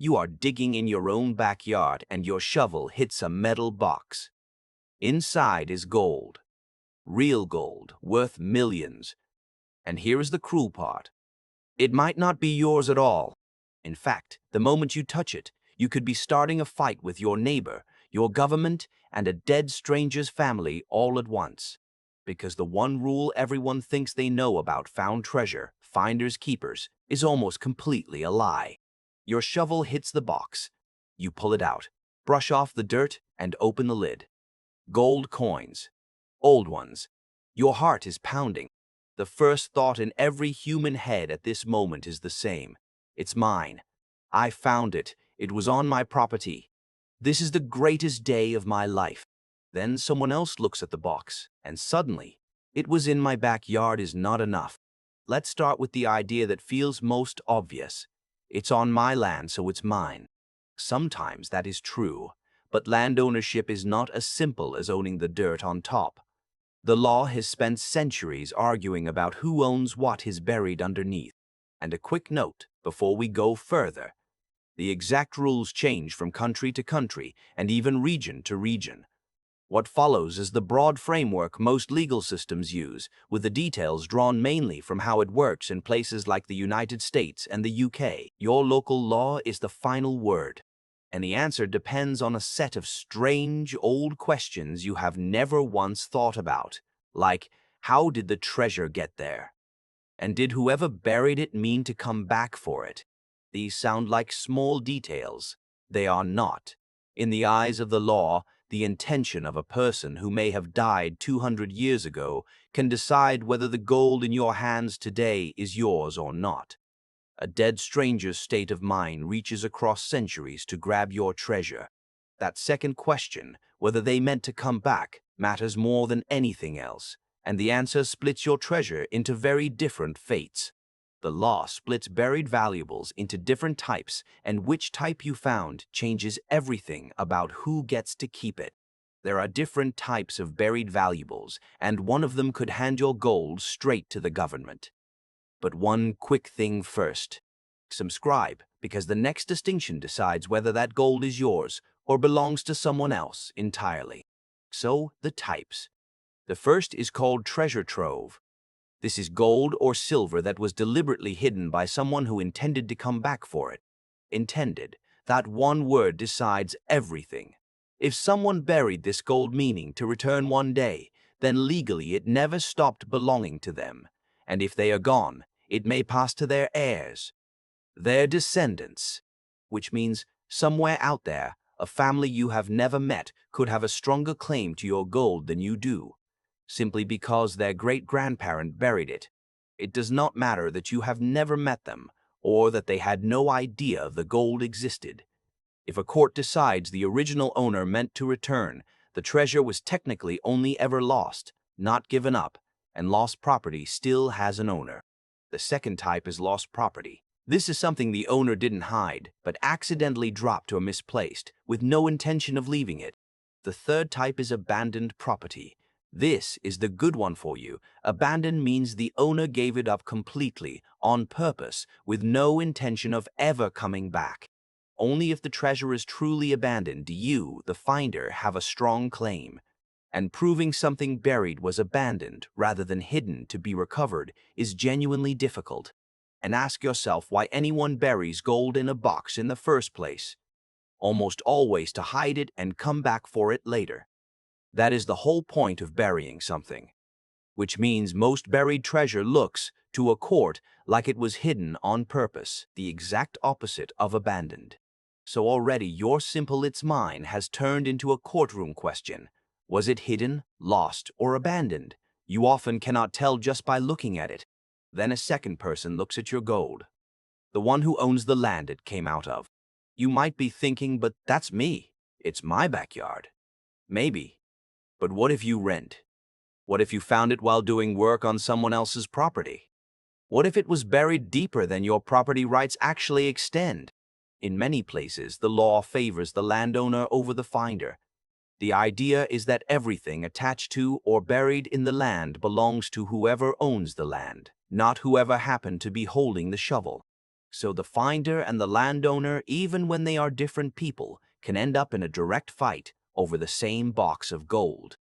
You are digging in your own backyard and your shovel hits a metal box. Inside is gold, real gold, worth millions. And here is the cruel part. It might not be yours at all. In fact, the moment you touch it, you could be starting a fight with your neighbor, your government, and a dead stranger's family all at once. Because the one rule everyone thinks they know about found treasure, finders keepers, is almost completely a lie. Your shovel hits the box. You pull it out, brush off the dirt, and open the lid. Gold coins. Old ones. Your heart is pounding. The first thought in every human head at this moment is the same. It's mine. I found it. It was on my property. This is the greatest day of my life. Then someone else looks at the box, and suddenly, it was in my backyard is not enough. Let's start with the idea that feels most obvious. It's on my land, so it's mine. Sometimes that is true, but land ownership is not as simple as owning the dirt on top. The law has spent centuries arguing about who owns what is buried underneath. And a quick note before we go further. The exact rules change from country to country and even region to region. What follows is the broad framework most legal systems use, with the details drawn mainly from how it works in places like the United States and the UK. Your local law is the final word, and the answer depends on a set of strange, old questions you have never once thought about, like, how did the treasure get there? And did whoever buried it mean to come back for it? These sound like small details. They are not. In the eyes of the law, the intention of a person who may have died 200 years ago can decide whether the gold in your hands today is yours or not. A dead stranger's state of mind reaches across centuries to grab your treasure. That second question, whether they meant to come back, matters more than anything else, and the answer splits your treasure into very different fates. The law splits buried valuables into different types, and which type you found changes everything about who gets to keep it. There are different types of buried valuables, and one of them could hand your gold straight to the government. But one quick thing first. Subscribe, because the next distinction decides whether that gold is yours or belongs to someone else entirely. So, the types. The first is called treasure trove. This is gold or silver that was deliberately hidden by someone who intended to come back for it. Intended. That one word decides everything. If someone buried this gold meaning to return one day, then legally it never stopped belonging to them. And if they are gone, it may pass to their heirs, their descendants, which means somewhere out there, a family you have never met could have a stronger claim to your gold than you do, simply because their great-grandparent buried it. It does not matter that you have never met them or that they had no idea the gold existed. If a court decides the original owner meant to return, the treasure was technically only ever lost, not given up, and lost property still has an owner. The second type is lost property. This is something the owner didn't hide, but accidentally dropped or misplaced, with no intention of leaving it. The third type is abandoned property. This is the good one for you. Abandoned means the owner gave it up completely, on purpose, with no intention of ever coming back. Only if the treasure is truly abandoned do you, the finder, have a strong claim. And proving something buried was abandoned rather than hidden to be recovered is genuinely difficult. And ask yourself why anyone buries gold in a box in the first place. Almost always to hide it and come back for it later. That is the whole point of burying something. Which means most buried treasure looks, to a court, like it was hidden on purpose, the exact opposite of abandoned. So already your simple "it's mine" has turned into a courtroom question. Was it hidden, lost, or abandoned? You often cannot tell just by looking at it. Then a second person looks at your gold. The one who owns the land it came out of. You might be thinking, but that's me. It's my backyard. Maybe. But what if you rent? What if you found it while doing work on someone else's property? What if it was buried deeper than your property rights actually extend? In many places, the law favors the landowner over the finder. The idea is that everything attached to or buried in the land belongs to whoever owns the land, not whoever happened to be holding the shovel. So the finder and the landowner, even when they are different people, can end up in a direct fight over the same box of gold.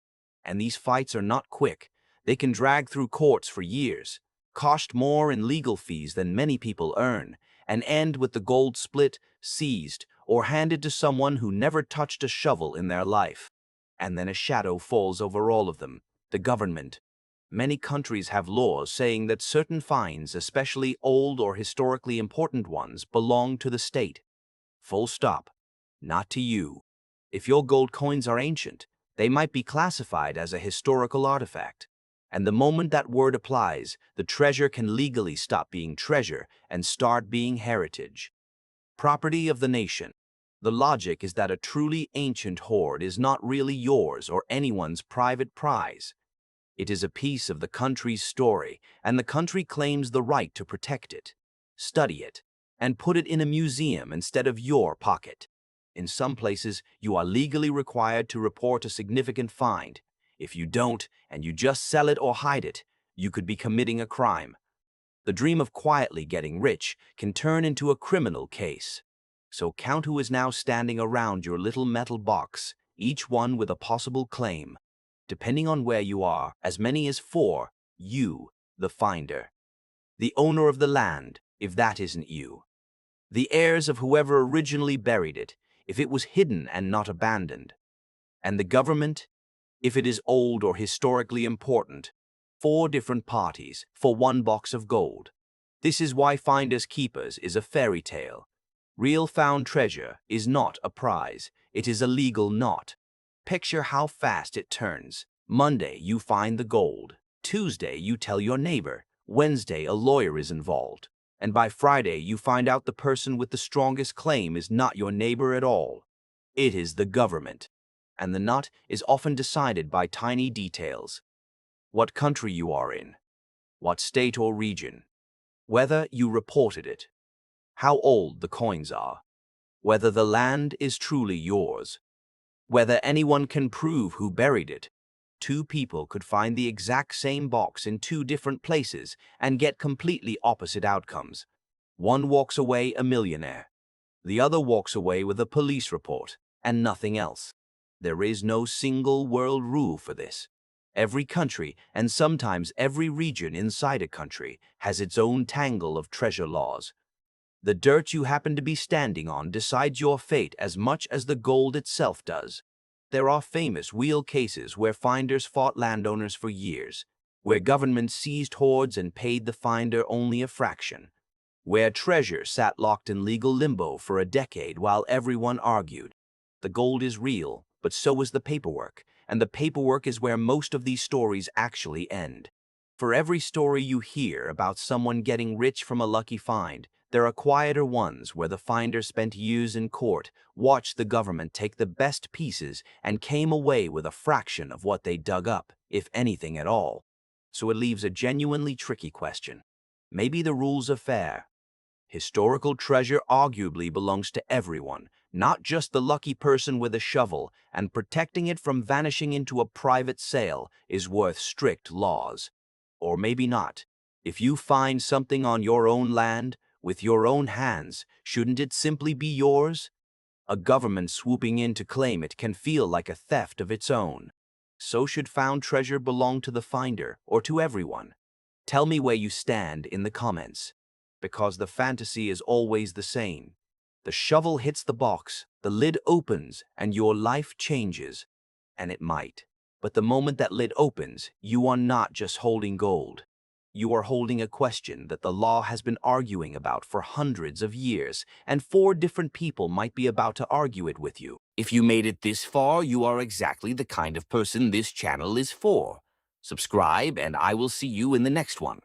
And these fights are not quick. They can drag through courts for years, cost more in legal fees than many people earn, and end with the gold split, seized, or handed to someone who never touched a shovel in their life. And then a shadow falls over all of them, the government. Many countries have laws saying that certain finds, especially old or historically important ones, belong to the state. Full stop. Not to you. If your gold coins are ancient, they might be classified as a historical artifact. And the moment that word applies, the treasure can legally stop being treasure and start being heritage. Property of the nation. The logic is that a truly ancient hoard is not really yours or anyone's private prize. It is a piece of the country's story, and the country claims the right to protect it, study it, and put it in a museum instead of your pocket. In some places, you are legally required to report a significant find. If you don't, and you just sell it or hide it, you could be committing a crime. The dream of quietly getting rich can turn into a criminal case. So count who is now standing around your little metal box, each one with a possible claim. Depending on where you are, as many as 4, you, the finder. The owner of the land, if that isn't you. The heirs of whoever originally buried it, if it was hidden and not abandoned. And the government, if it is old or historically important. 4 different parties for 1 box of gold. This is why Finders Keepers is a fairy tale. Real found treasure is not a prize, it is a legal knot. Picture how fast it turns. Monday, you find the gold. Tuesday, you tell your neighbor. Wednesday, a lawyer is involved. And by Friday, you find out the person with the strongest claim is not your neighbor at all. It is the government. And the knot is often decided by tiny details. What country you are in. What state or region. Whether you reported it. How old the coins are. Whether the land is truly yours. Whether anyone can prove who buried it. 2 people could find the exact same box in 2 different places and get completely opposite outcomes. One walks away a millionaire. The other walks away with a police report and nothing else. There is no single world rule for this. Every country, and sometimes every region inside a country, has its own tangle of treasure laws. The dirt you happen to be standing on decides your fate as much as the gold itself does. There are famous real cases where finders fought landowners for years, where governments seized hoards and paid the finder only a fraction, where treasure sat locked in legal limbo for a decade while everyone argued. The gold is real, but so is the paperwork, and the paperwork is where most of these stories actually end. For every story you hear about someone getting rich from a lucky find, there are quieter ones where the finder spent years in court, watched the government take the best pieces, and came away with a fraction of what they dug up, if anything at all. So it leaves a genuinely tricky question. Maybe the rules are fair. Historical treasure arguably belongs to everyone, not just the lucky person with a shovel, and protecting it from vanishing into a private sale is worth strict laws. Or maybe not. If you find something on your own land, with your own hands, shouldn't it simply be yours? A government swooping in to claim it can feel like a theft of its own. So should found treasure belong to the finder or to everyone? Tell me where you stand in the comments. Because the fantasy is always the same. The shovel hits the box, the lid opens, and your life changes. And it might. But the moment that lid opens, you are not just holding gold. You are holding a question that the law has been arguing about for hundreds of years, and 4 different people might be about to argue it with you. If you made it this far, you are exactly the kind of person this channel is for. Subscribe, and I will see you in the next one.